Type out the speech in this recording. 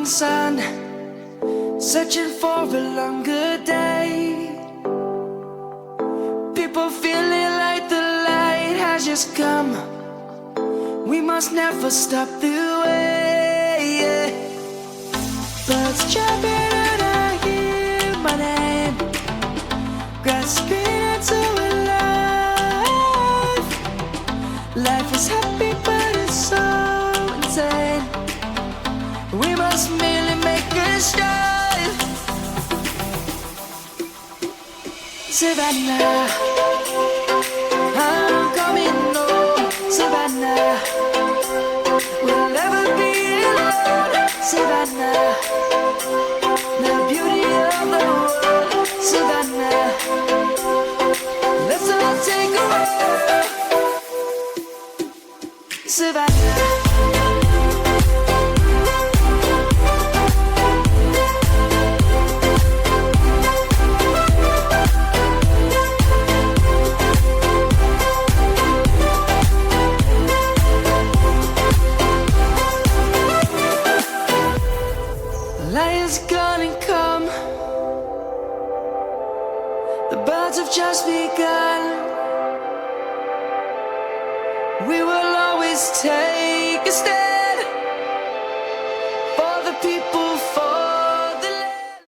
morning sun, searching for a longer day. People feeling like the light has just come. We must never stop the way. Birds jumping and I hear my name, grasping into a life. Life is happy but it's so insane. We must merely make a start. Savannah, I'm coming home. Savannah, we'll never be alone. Savannah, the beauty of the world. Savannah, let's all take a walk. Savannah. Lion's gonna come. The birds have just begun. We will always take a stand.